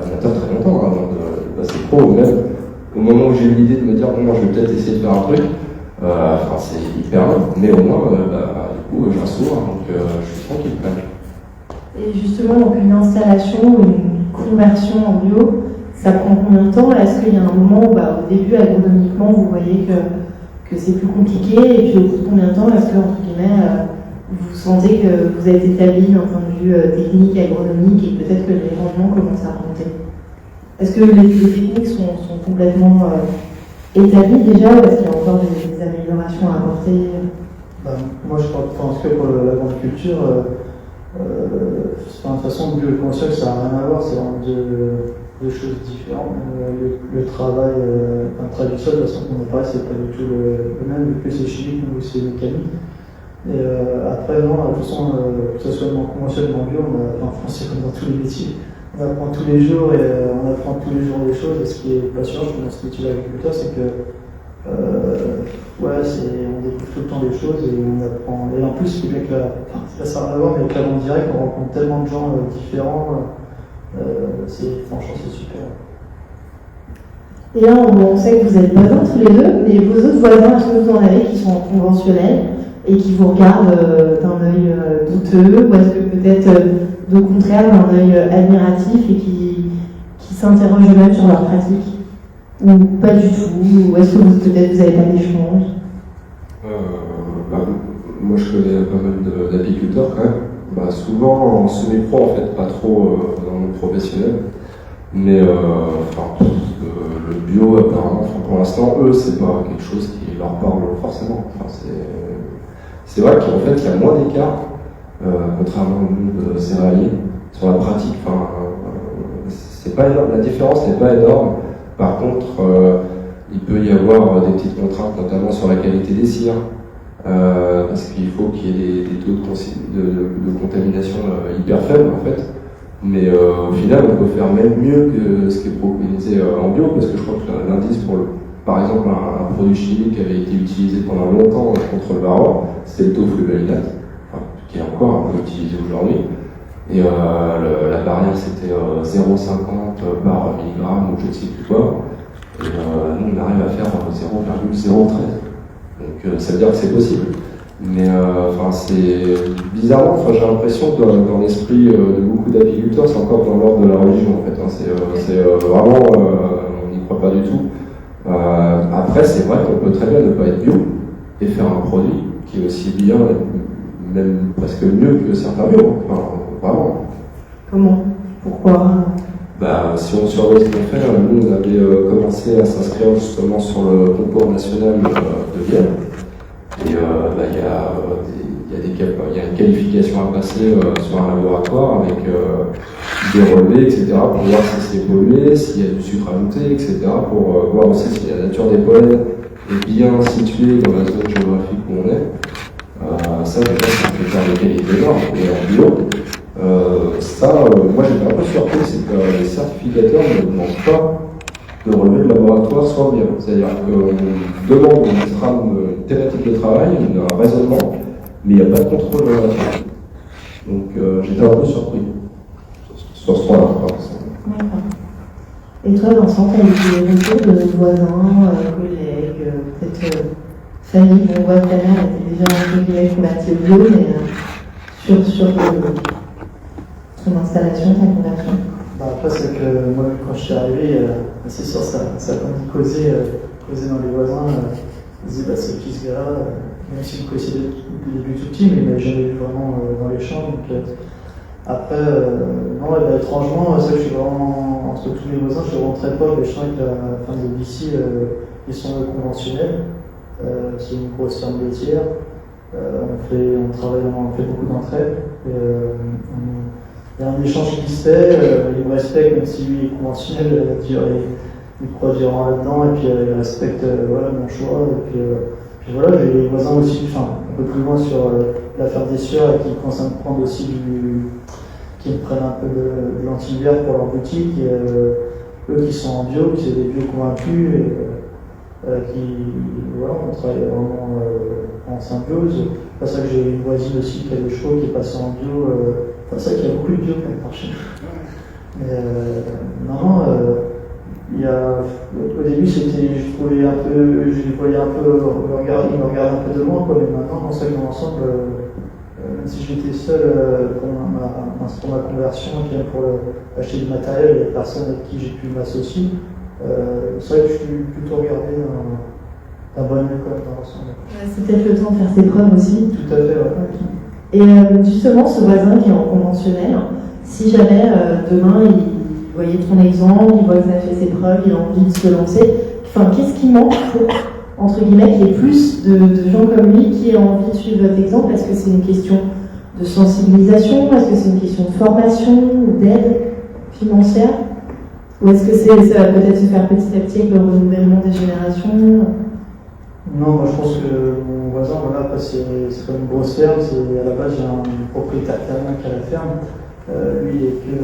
amateur très longtemps avant de passer pro, même au moment où j'ai eu l'idée de me dire bon, je vais peut-être essayer de faire un truc, c'est hyper long, mais au moins du coup j'en sourds, donc je suis tranquille quand même. Et justement, donc une installation ou une conversion en bio, ça prend combien de temps? Est-ce qu'il y a un moment où, au début, agronomiquement, vous voyez que c'est plus compliqué, et puis au bout de combien de temps est-ce que, entre guillemets, vous sentez que vous êtes établi d'un point de vue technique, agronomique, et peut-être que les rendements commencent à remonter? Est-ce que les techniques sont complètement établies déjà, ou est-ce qu'il y a encore des améliorations à apporter? Moi, je pense que pour l'agriculture, de toute façon, le bio et le conventionnel, ça n'a rien à voir, c'est vraiment deux choses différentes. Le travail du sol, de toute façon, qu'on a parlé, c'est pas du tout le même, que c'est chimique ou c'est mécanique. Et après, non, de toute façon, que ce soit en conventionnel ou en bio, c'est comme dans tous les métiers. On apprend tous les jours et on apprend tous les jours des choses. Et ce qui est passionnant, je pense, dans ce métier d'agriculteur, c'est que on découvre tout le temps des choses et on apprend. Et en plus, ça n'a rien à voir, mais avec la vente directe, on rencontre tellement de gens différents. Franchement, c'est super. Et là, on sait que vous êtes voisins tous les deux, mais vos autres voisins, est-ce que vous en avez qui sont conventionnels et qui vous regardent d'un œil douteux, ou est-ce que peut-être au contraire d'un œil admiratif et qui s'interrogent eux-mêmes sur leur pratique? Ou pas du tout? Ou est-ce que peut-être vous n'avez pas d'échange? Moi je connais pas mal d'apiculteurs quand même. Souvent en semi-pro en fait, pas trop dans le monde professionnel. Mais le bio apparemment, pour l'instant, eux, c'est pas quelque chose qui leur parle forcément. C'est vrai qu'en fait il y a moins d'écart, contrairement au monde céréalier, sur la pratique. C'est pas énorme, la différence n'est pas énorme. Par contre, il peut y avoir des petites contraintes, notamment sur la qualité des cires. parce qu'il faut qu'il y ait des taux de contamination hyper faibles en fait. Mais au final, on peut faire même mieux que ce qui est préconisé en bio, parce que je crois que l'indice pour par exemple un produit chimique qui avait été utilisé pendant longtemps contre le varroa, c'était le taux fluvalinate, qui est encore un peu utilisé aujourd'hui. Et la barrière c'était 0,50 par milligramme ou je ne sais plus quoi. Et nous on arrive à faire 0,013. Donc ça veut dire que c'est possible. Mais c'est bizarrement, j'ai l'impression que dans l'esprit de beaucoup d'apiculteurs, c'est encore dans l'ordre de la religion en fait. C'est vraiment, on n'y croit pas du tout. Après, c'est vrai qu'on peut très bien ne pas être bio et faire un produit qui est aussi bien, même presque mieux que certains bio. Enfin, vraiment. Comment? Pourquoi? Si on surveille ce qu'on fait, nous on avait commencé à s'inscrire justement sur le concours national de Vienne. Et il y a une qualification à passer sur un laboratoire avec des relevés, etc., pour voir si c'est pollué, s'il y a du sucre ajouté, etc., pour voir aussi si la nature des pollens est bien située dans la zone géographique où on est. Ça, déjà, c'est un critère de qualité énorme. Et en bio, moi j'étais un peu surpris, c'est que les certificateurs ne demandent pas de relevé de laboratoire soit bien. C'est-à-dire qu'on demande une trame thématique de travail, un raisonnement, mais il n'y a pas de contrôle relatif. Donc j'étais un peu surpris sur ce point-là. D'accord. Et toi, Vincent, tu as eu des retours de voisins, collègues, peut-être famille? On voit que ta mère était déjà un peu convertie au bio, mais sur ton installation, ta conversion. Après, c'est que moi, quand je suis arrivé, c'est sûr, ça a causer dans les voisins. Ils disaient, c'est qui ce gars-là? Même si je connaissais depuis tout petit, mais il m'avait jamais vu vraiment dans les champs. Donc, après, non, étrangement, c'est que je suis vraiment, entre tous les voisins, je suis vraiment très proche. Les champs d'ici, ils sont conventionnels. C'est une grosse ferme laitière. On fait beaucoup d'entraide. Il y a un échange qui se fait, il me respecte, même si lui est conventionnel, il croit durant là-dedans, et puis il respecte mon choix. Et puis voilà, j'ai des voisins aussi, un peu plus loin sur l'affaire des sueurs, qui commencent à me prendre aussi qui me prennent un peu de l'anti-hiver pour leur boutique, et eux qui sont en bio, qui sont des bio convaincus, et on travaille vraiment en symbiose. C'est pour ça que j'ai une voisine aussi qui a des chevaux, qui est passée en bio. C'est vrai qu'il y a beaucoup de bio quand même par chez nous. Au début, je les voyais un peu, ils me regardaient un peu de loin, mais maintenant, c'est vrai que dans l'ensemble, même si j'étais seul pour ma conversion, pour acheter du matériel, il y a personne avec qui j'ai pu m'associer. C'est vrai que je suis plutôt regardé d'un bon œil dans l'ensemble. C'est peut-être le temps de faire ses preuves aussi. Tout à fait, ouais. Et justement, ce voisin qui est en conventionnel, si jamais demain il voyait ton exemple, il voit que tu as fait ses preuves, il a envie de se lancer, qu'est-ce qui manque pour, entre guillemets, qu'il y ait plus de gens comme lui qui aient envie de suivre votre exemple? Est-ce que c'est une question de sensibilisation? Est-ce que c'est une question de formation ou d'aide financière? Ou est-ce que ça va peut-être se faire petit à petit avec le renouvellement des générations? Non, moi je pense que mon voisin, après c'est comme une grosse ferme, à la base j'ai un propriétaire thermique qui a la ferme, lui il est que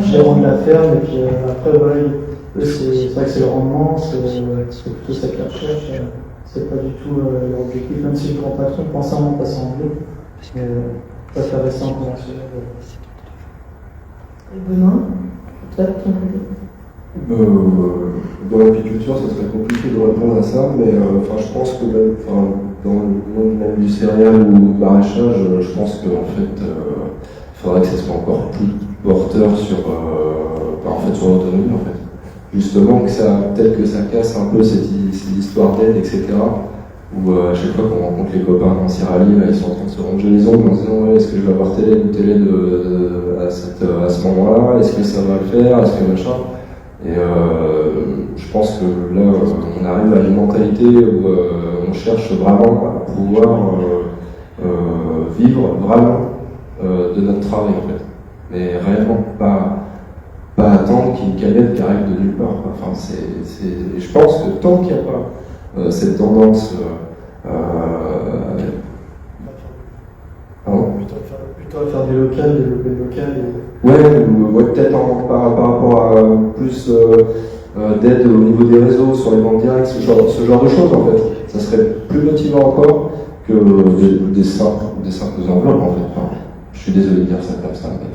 gérant de la ferme, et puis après c'est vrai que c'est le rendement, c'est plutôt ça qu'ils recherchent, c'est pas du tout leur objectif, même si le grand patron pense à passer en bio, mais ça fait rester en conventionnel. Et Benoît, toi de ton côté? Dans l'apiculture, ça serait compliqué de répondre à ça, mais je pense que même, dans le monde même du céréal ou maraîchage, je pense qu'en fait, il faudrait que ça soit encore plus porteur sur l'autonomie, en fait. Justement, peut-être que ça casse un peu cette histoire d'aide, etc. Où à chaque fois qu'on rencontre les copains en Cyrali, ils sont en train de se ronger les ongles en se disant est-ce que je vais avoir telle ou telle aide à ce moment-là, est-ce que ça va le faire, est-ce que machin. Et je pense que là, on arrive à une mentalité où on cherche vraiment à pouvoir vivre vraiment de notre travail en fait. Mais réellement, pas attendre qu'il y ait une canette qui arrive de nulle part. Je pense que tant qu'il n'y a pas cette tendance. Plutôt à faire du local, développer le local. Ouais, peut-être par rapport à plus d'aide au niveau des réseaux, sur les banques directes, ce genre de choses en fait. Ça serait plus motivant encore que des simples enveloppes en fait. Enfin, je suis désolé de dire ça comme ça, mais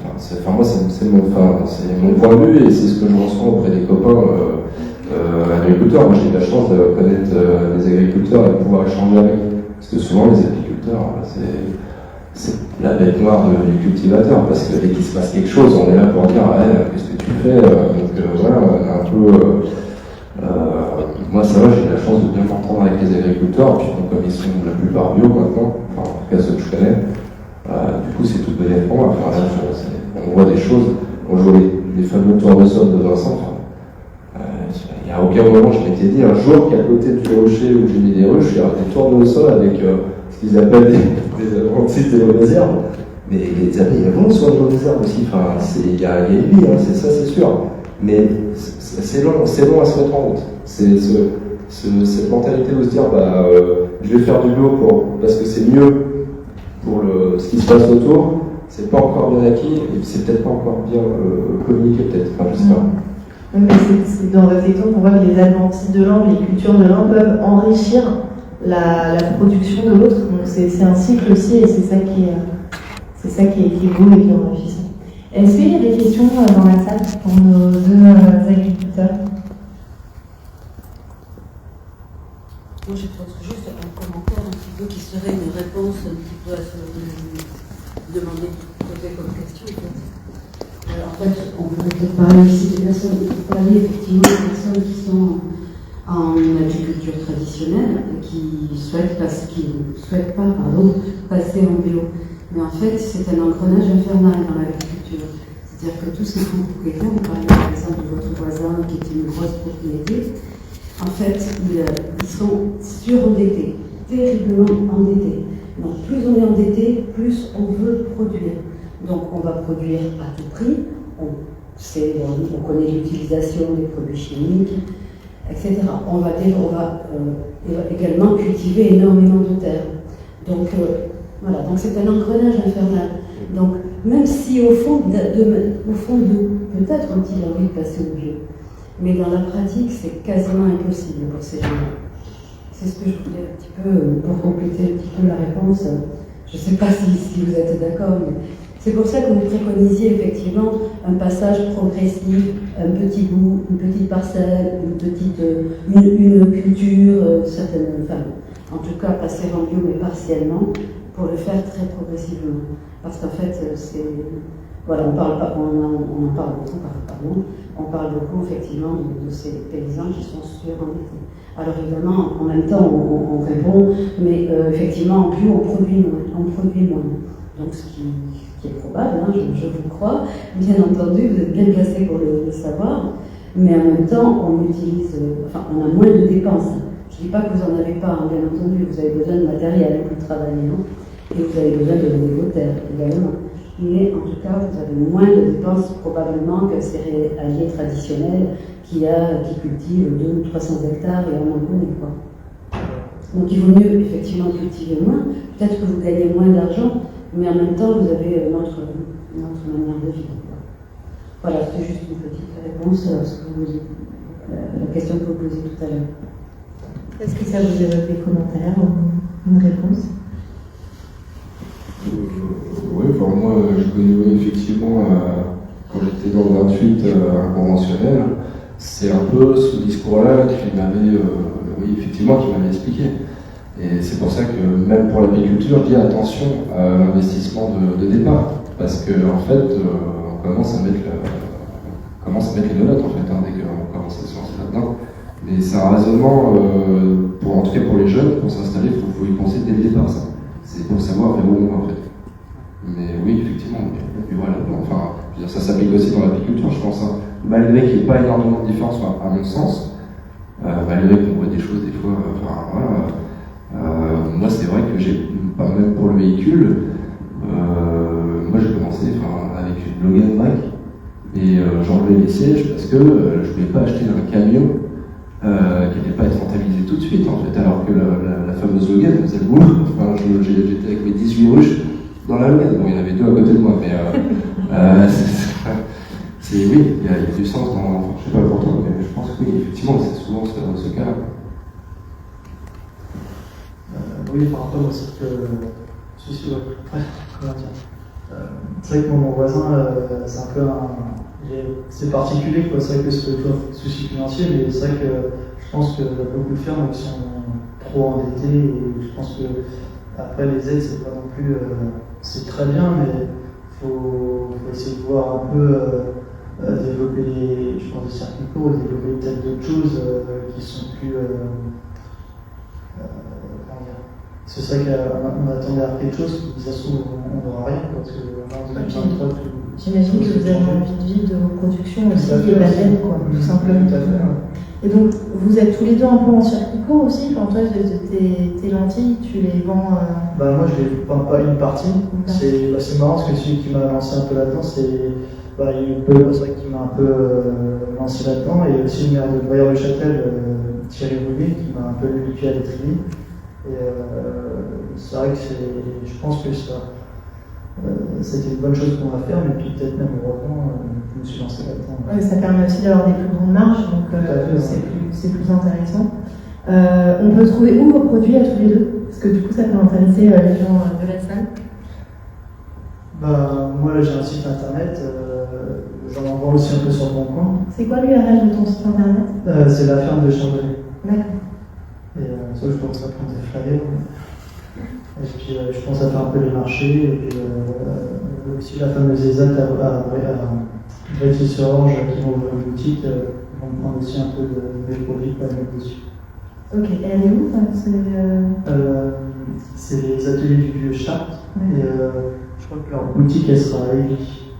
moi c'est mon point de vue et c'est ce que je ressens auprès des copains agriculteurs. Moi j'ai eu la chance de connaître des agriculteurs et de pouvoir échanger avec. Parce que souvent les agriculteurs, c'est la bête noire du cultivateur, parce que dès qu'il se passe quelque chose, on est là pour dire qu'est-ce que tu fais, voilà, un peu. Moi ça va, j'ai eu la chance de bien m'entendre avec les agriculteurs, puis comme ils sont la plupart bio maintenant, enfin en tout cas ceux que je connais, du coup c'est tout bénéfiquement. Enfin, là, on voit des choses, on joue les fameux tournesols de Vincent. Il n'y a aucun moment je m'étais dit un jour qu'à côté du rocher où j'ai mis des ruches, il y aura des tournesols avec ce qu'ils appellent des adventices et mauvaises herbes. Mais les abeilles, elles vont sur les mauvaises herbes aussi. Enfin, il y a une vie, c'est ça, c'est sûr. Mais c'est long à se mettre en route. C'est cette mentalité de se dire, je vais faire du bio parce que c'est mieux pour ce qui se passe autour. C'est pas encore bien acquis et c'est peut-être pas encore bien communiqué, peut-être. Enfin, je sais pas. Oui, mais c'est dans votre exemple qu'on voit que les adventices de l'un, les cultures de l'un peuvent enrichir la production de l'autre. Donc c'est un cycle aussi et c'est ça qui est beau et qui est enrichissant. Est-ce qu'il y a des questions dans la salle pour nos deux agriculteurs? Moi je pense juste un commentaire un petit peu qui serait une réponse un petit peu à ce que vous demandez de poser comme question. En fait, on peut peut-être parler ici des personnes, effectivement des personnes qui sont en agriculture traditionnelle et qui souhaitent pas passer en bio. Mais en fait, c'est un engrenage infernal dans l'agriculture. C'est-à-dire que tous ces grands propriétaires, vous parlez par exemple de votre voisin qui est une grosse propriété, en fait, ils sont surendettés, terriblement endettés. Donc plus on est endetté, plus on veut produire. Donc on va produire à tout prix, on connaît l'utilisation des produits chimiques, etc. On va également cultiver énormément de terre. Donc voilà, donc c'est un engrenage infernal. Donc même si au fond peut-être ont-ils envie de passer au bio, mais dans la pratique c'est quasiment impossible pour ces gens-là. C'est ce que je voulais un petit peu, pour compléter un petit peu la réponse. Je ne sais pas si vous êtes d'accord, mais c'est pour ça que vous préconisiez effectivement un passage progressif, un petit bout, une petite parcelle, une culture, certaines, enfin, en tout cas passer en bio mais partiellement, pour le faire très progressivement. Parce qu'en fait, voilà, on parle beaucoup effectivement de ces paysans qui sont surendettés. Alors évidemment, en même temps, on répond, mais effectivement, en bio, on produit moins. Donc ce qui est probable, je vous crois. Bien entendu, vous êtes bien placé pour le savoir, mais en même temps, on a moins de dépenses. Je ne dis pas que vous n'en avez pas, bien entendu, vous avez besoin de matériel pour travailler, et vous avez besoin de louer vos terres, également. Mais en tout cas, vous avez moins de dépenses probablement qu'un céréalier traditionnel qui cultive 200 ou 300 hectares et on en connaît quoi. Donc il vaut mieux effectivement cultiver moins, peut-être que vous gagnez moins d'argent, mais en même temps vous avez une autre manière de vivre. Voilà, c'était juste une petite réponse à ce que la question que vous posiez tout à l'heure. Est-ce que ça vous évoque des commentaires ou une réponse? Oui, enfin, moi je connais effectivement, quand j'étais dans le 28 conventionnel, c'est un peu ce discours-là qui m'avait expliqué. Et c'est pour ça que même pour l'apiculture, je dis attention à l'investissement de départ, parce qu'en fait, on commence à mettre les menottes en fait, dès qu'on commence à se lancer là-dedans. Mais c'est un raisonnement, en tout cas pour les jeunes, pour s'installer, il faut y penser dès le départ, ça. C'est pour savoir vers où on va en fait. Mais oui, effectivement, et voilà, enfin, je veux dire, ça s'applique aussi dans l'apiculture, je pense, malgré qu'il n'y ait pas énormément de différence, à mon sens, malgré qu'on voit des choses des fois, moi c'est vrai que même pour le véhicule, moi j'ai commencé avec une Logan Mac, et j'enlevais les sièges parce que je ne voulais pas acheter un camion qui n'allait pas être rentabilisée tout de suite, en fait, alors que la fameuse Logan faisait le boulot. Enfin, j'étais avec mes 18 ruches dans la Logan. Bon, il y en avait 2 à côté de moi, mais oui, il y a du sens dans. Enfin, je sais pas pour toi, mais je pense que oui, effectivement, c'est souvent ce cas-là. Oui, par rapport au cycle souci, comment dire. C'est vrai que mon voisin, c'est un peu c'est particulier, quoi. C'est vrai que c'est un souci financier, mais c'est vrai que je pense que beaucoup de fermes qui sont trop endettées, et je pense que après les aides, c'est pas non plus. C'est très bien, mais faut essayer de voir un peu développer je pense, des circuits courts, développer peut-être d'autres choses qui sont plus. C'est ça qu'on attendait à quelque chose, ça se trouve, on n'aura rien, parce que en 2023, j'imagine que vous avez envie de vivre de vos productions aussi, de la laine, quoi, tout simplement. Tout à fait. Et donc, vous êtes tous les deux un peu en circuit court aussi, quand toi, tes lentilles, tu les vends moi, je les vends pas une partie. C'est marrant, parce que celui qui m'a lancé un peu là-dedans, c'est vrai qui m'a un peu lancé là-dedans, et aussi le maire de Boyard-le-Châtel, Thierry Roulier, qui m'a un peu mis le pied à l'étrier. Et c'est vrai que je pense que c'était une bonne chose qu'on va faire, mais puis peut-être même heureusement, je me suis lancé là-dedans. Ouais, ça permet aussi d'avoir des plus grandes marges, donc c'est plus intéressant. On peut trouver où vos produits à tous les deux? Parce que du coup, ça peut intéresser les gens de la salle. Moi, là, j'ai un site internet, j'en envoie aussi un peu sur le Bon Coin. C'est quoi l'URL de ton site internet? C'est la ferme de Chambéry. D'accord. Et ça, je pense à prendre des flyers. Et puis, je pense à faire un peu les marchés. Et puis, aussi la fameuse ESAT à Brétigny-sur-Orge qui vont ouvrir une boutique. Ils vont prendre aussi un peu de mes produits pour les mettre dessus. Ok, et elle est où c'est les ateliers du vieux Chartres. Et je crois que leur boutique, elle sera à Élie.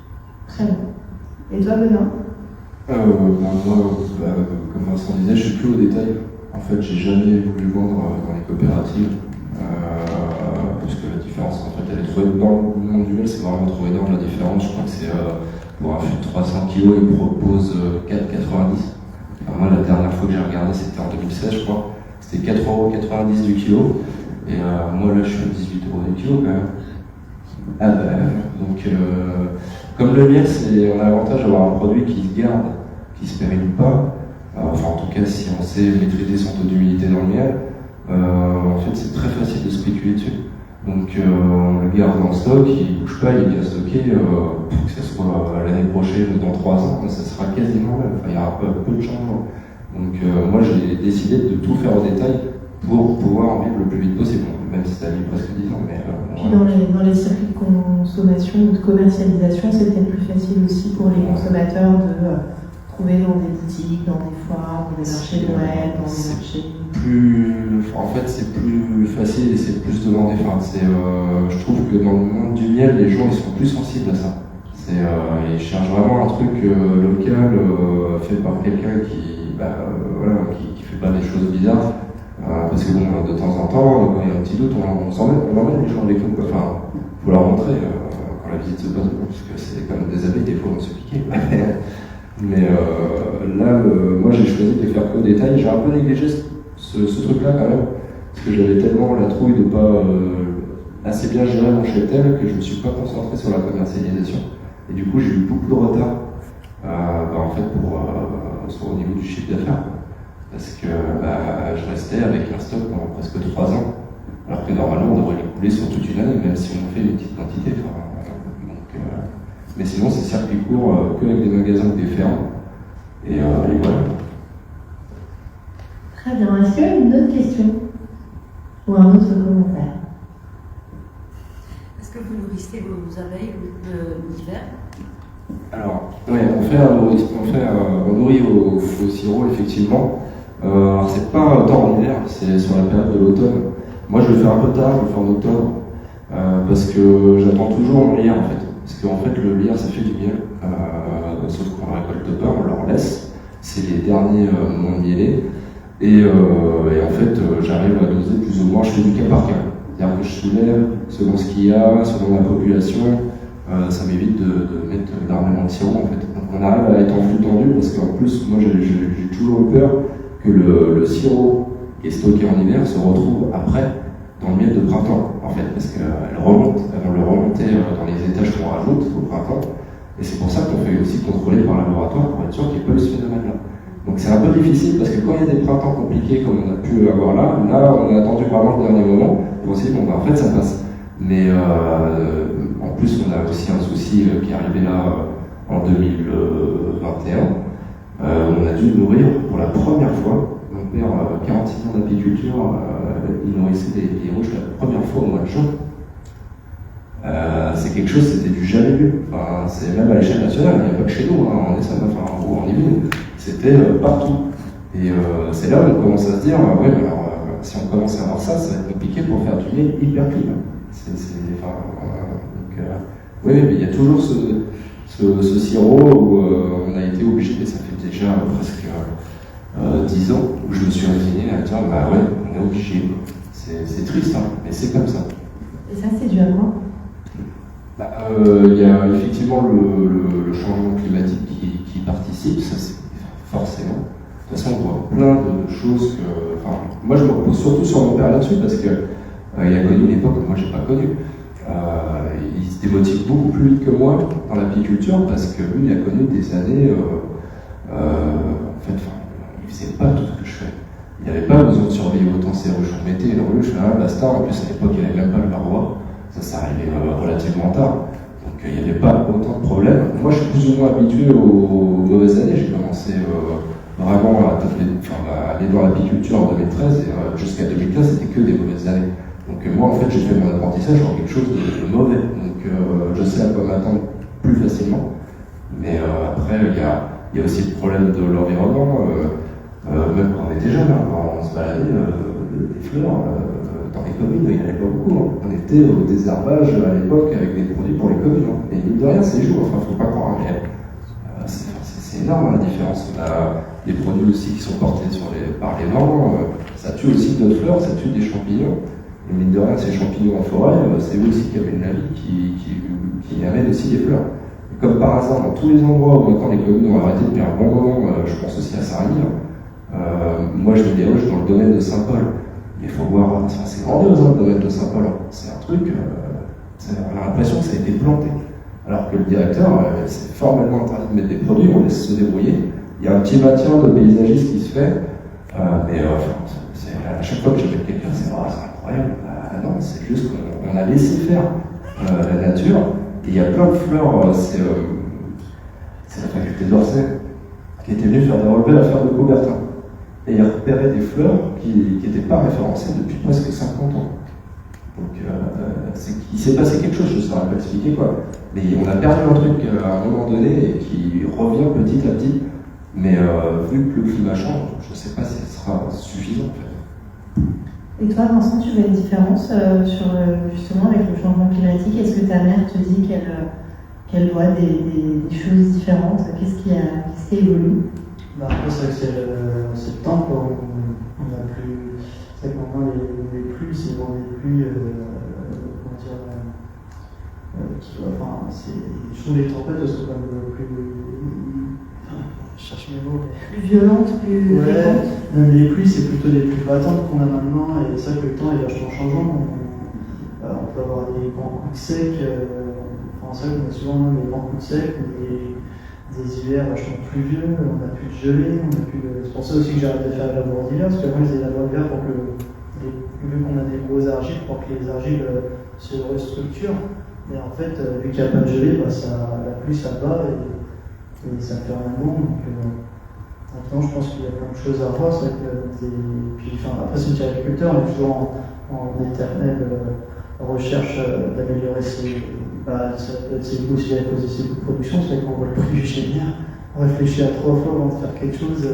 Très bien. Et toi, Benoît? Moi, comme Vincent disait, je ne suis plus au détail. En fait, j'ai jamais voulu vendre dans les coopératives, parce que la différence, en fait, elle est trouvée dans le monde du miel, c'est vraiment trop énorme la différence. Je crois que c'est pour un fût de 300 kg, ils proposent 4,90 €. Enfin, moi, la dernière fois que j'ai regardé, c'était en 2016, je crois. C'était 4,90 € du kilo. Et moi, là, je suis à 18 € du kilo quand même. Donc, comme le miel, on a l'avantage d'avoir un produit qui se garde, qui se périme pas. Enfin, en tout cas, si on sait maîtriser son taux d'humidité dans le miel, en fait, c'est très facile de spéculer dessus. Donc, on le garde en stock, il ne bouge pas, il est bien stocké, que ce soit l'année prochaine ou dans 3 ans, ça sera quasiment même. Enfin, il y aura peu de changements. Donc, moi, j'ai décidé de tout faire au détail pour pouvoir en vivre le plus vite possible, même si ça a mis presque 10 ans. Mais, puis dans les circuits de consommation ou de commercialisation, c'est peut-être plus facile aussi pour les consommateurs de trouver dans des boutiques, dans des foires, dans des marchés de Noël, dans des marchés. En fait, c'est plus facile et c'est plus demandé. Enfin, je trouve que dans le monde du miel, les gens ils sont plus sensibles à ça. Ils cherchent vraiment un truc local, fait par quelqu'un qui fait pas des choses bizarres. Parce que bon, de temps en temps, quand il y a un petit doute, on emmène les gens avec nous. Enfin, faut leur montrer quand la visite se passe, parce que c'est quand même des abeilles, des fois on se piquer. Mais là, moi j'ai choisi de les faire qu'au détail. J'ai un peu négligé ce truc-là quand même, parce que j'avais tellement la trouille de pas assez bien gérer mon cheptel que je me suis pas concentré sur la commercialisation. Et du coup, j'ai eu beaucoup de retard, en fait, au niveau du chiffre d'affaires. Parce que je restais avec un stock pendant presque 3 ans, alors que normalement on devrait les couler sur toute une année, même si on fait une petite quantité. Mais sinon, c'est circuit court que avec des magasins ou des fermes. Et voilà. Très bien. Est-ce qu'il y a une autre question ou un autre commentaire? Est-ce que vous nourrissez vos abeilles l'hiver? Alors, ouais, on nourrit au sirop, effectivement. Alors, c'est pas tant en hiver, c'est sur la période de l'automne. Moi, je le fais un peu tard, je le fais en octobre, parce que j'attends toujours mon lierre, en fait. Parce qu'en fait, le lierre, ça fait du miel, sauf qu'on ne récolte pas, on leur laisse. C'est les derniers moments de mielés. Et en fait, j'arrive à doser plus ou moins, je fais du cas par cas. C'est-à-dire que je soulève selon ce qu'il y a, selon la population. Ça m'évite de mettre énormément de sirop, en fait. Donc, on arrive à être en flux tendu, parce qu'en plus, moi, j'ai toujours eu peur que le sirop qui est stocké en hiver se retrouve après dans le miel de printemps, en fait, parce qu'elles vont le remonter dans les étages qu'on rajoute au printemps, et c'est pour ça qu'on fait aussi contrôler par laboratoire pour être sûr qu'il n'y ait pas eu ce phénomène-là. Donc c'est un peu difficile parce que quand il y a des printemps compliqués comme on a pu avoir là on a attendu vraiment le dernier moment et on s'est dit bon en fait ça passe. Mais en plus on a aussi un souci qui est arrivé là en 2021. On a dû nourrir pour la première fois, mon père 46 ans d'apiculture, il nourrissait des filles rouges la première fois au mois de juin. C'est quelque chose, c'était du jamais vu. Enfin, c'est même à l'échelle nationale, il n'y a pas que chez nous, en Essonne, enfin en Yvelines. C'était partout. Et c'est là où on commence à se dire, ouais, alors si on commence à avoir ça, ça va être compliqué pour faire du lait hyper clean. Oui, mais il y a toujours ce sirop où on a été obligé, et ça fait déjà presque 10 ans, où je me suis résigné à dire, bah ouais, on est obligé. C'est triste, hein, mais c'est comme ça. Et ça, c'est dû à quoi? Il y a effectivement le changement climatique qui participe, ça c'est forcément. De toute façon, on voit plein de choses que. Enfin, moi je me repose surtout sur mon père là-dessus parce qu'il a connu une époque que moi j'ai pas connue. Il se démotive beaucoup plus vite que moi dans l'apiculture parce que lui il a connu des années. En fait, il faisait pas tout ce que je fais. Il n'y avait pas besoin de surveiller autant ses ruches. On mettait les ruches à basta. En plus, à l'époque, il n'y avait même pas le varroa. Ça arrivait relativement tard. Donc, il n'y avait pas autant de problèmes. Moi, je suis plus ou moins habitué aux mauvaises années. J'ai commencé vraiment à aller dans l'apiculture en 2013 et jusqu'à 2015, c'était que des mauvaises années. Donc, moi, en fait, j'ai fait mon apprentissage dans quelque chose de mauvais. Donc, je sais à quoi m'attendre plus facilement. Mais après, il y a aussi le problème de l'environnement. Même quand on était jeunes, on se baladait des fleurs dans les communes, il n'y en avait pas beaucoup. On était au désherbage à l'époque avec des produits pour les communes. Et mine de rien, c'est jour, enfin, faut pas croire. C'est énorme la différence. On a des produits aussi qui sont portés par les vents. Ça tue aussi d'autres fleurs, ça tue des champignons. Et mine de rien, ces champignons en forêt, c'est eux aussi qui amènent la vie, qui amènent aussi des fleurs. Et comme par hasard, dans tous les endroits où maintenant les communes ont arrêté depuis un bon moment, je pense aussi à Saragny. Moi je mets des ruches dans le domaine de Saint-Paul. Il faut voir, c'est grandiose le domaine de Saint-Paul. C'est un truc, on a l'impression que ça a été planté. Alors que le directeur, c'est formellement interdit de mettre des produits, on laisse se débrouiller. Il y a un petit maintien de paysagiste qui se fait, mais à chaque fois que j'appelle quelqu'un, c'est incroyable. Non, c'est juste qu'on a laissé faire la nature. Et il y a plein de fleurs, c'est la faculté d'Orsay qui était venue faire des relevés à faire de Coubertin. Et il repérait des fleurs qui n'étaient pas référencées depuis presque 50 ans. Donc il s'est passé quelque chose, je ne saurais pas expliquer quoi. Mais on a perdu un truc à un moment donné et qui revient petit à petit. Mais vu que le climat change, je ne sais pas si ce sera suffisant en fait. Et toi, Vincent, tu vois une différence justement avec le changement climatique? Est-ce que ta mère te dit qu'elle voit des choses différentes? Qu'est-ce qui évolue? Après, c'est vrai que c'est le temps, quoi. On a plus. C'est vrai que maintenant, les pluies, c'est vraiment des pluies. Comment dire. Je trouve les tempêtes sont quand même plus. Je cherche mes mots. Plus violentes, plus. Ouais, même les pluies, c'est plutôt des pluies battantes qu'on a maintenant, et c'est vrai que le temps est vachement changeant. On peut avoir des grands coups de sec. C'est vrai qu'on a souvent des grands coups de sec, des hivers vachement pluvieux, on n'a plus de gelée, c'est pour ça aussi que j'ai arrêté de faire la labour d'hiver, parce qu'avant ils faisaient la labour d'hiver pour vu qu'on a des grosses argiles, pour que les argiles se restructurent. Et en fait, vu qu'il n'y a pas de gelée, la pluie ça bat et ça fait un bon. Donc maintenant je pense qu'il y a plein de choses à voir. C'est vrai que après c'est une agriculteur, on est toujours en éternelle recherche d'améliorer c'est aussi à cause de ces coûts de production, c'est vrai qu'on voit le produit chez bien, on réfléchit à 3 fois avant de faire quelque chose.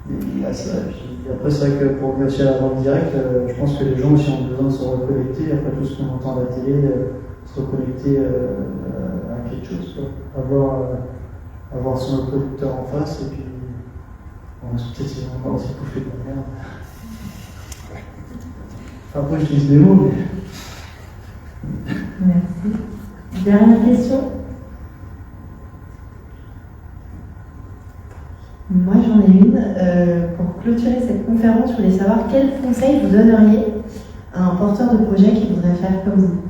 Puis après, c'est vrai que pour revenir aussi à la vente directe, je pense que les gens aussi ont besoin de se reconnecter, après tout ce qu'on entend à la télé, se reconnecter à quelque chose, quoi. Avoir son producteur en face, et puis peut-être c'est vraiment aussi bouffer de la merde. Après, j'utilise des mots, mais. Merci. Dernière question? Moi, j'en ai ai une. Pour clôturer cette conférence, je voulais savoir quel conseil vous donneriez à un porteur de projet qui voudrait faire comme vous,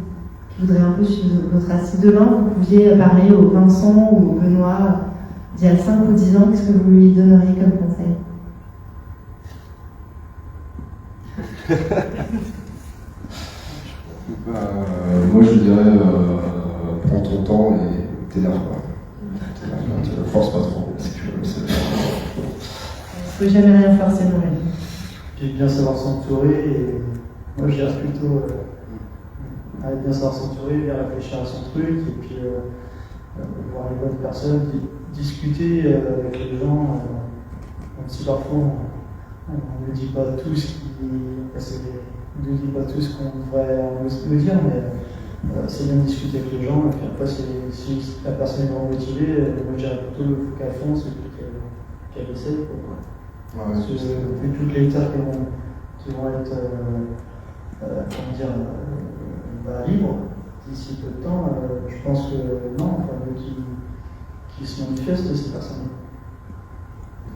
qui voudrait un peu suivre votre trace. Si demain vous pouviez parler au Vincent ou au Benoît d'il y a 5 ou 10 ans, qu'est-ce que vous lui donneriez comme conseil? Moi je dirais prends ton temps et t'énerve pas. Tu ne forces pas trop. Si tu veux, Il ne faut jamais rien forcer dans la vie. Puis bien savoir s'entourer, et moi je dirais plutôt bien savoir s'entourer, bien réfléchir à son truc, et puis voir les bonnes personnes, discuter avec les gens, même si parfois on ne dit pas tout ce qu'on devrait nous dire, mais c'est bien de discuter avec les gens, et puis après si la personne est vraiment motivée, moi je dirais plutôt qu'il faut qu'elle fonce et puis qu'elle essaie. Parce que vu toutes les tâches qui vont être libres d'ici peu de temps, je pense que non, enfin, qui se manifestent ces personnes.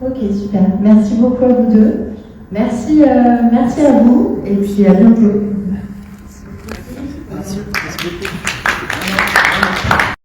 Ok, super. Merci beaucoup à vous deux. Merci à vous et puis à bientôt. Merci beaucoup.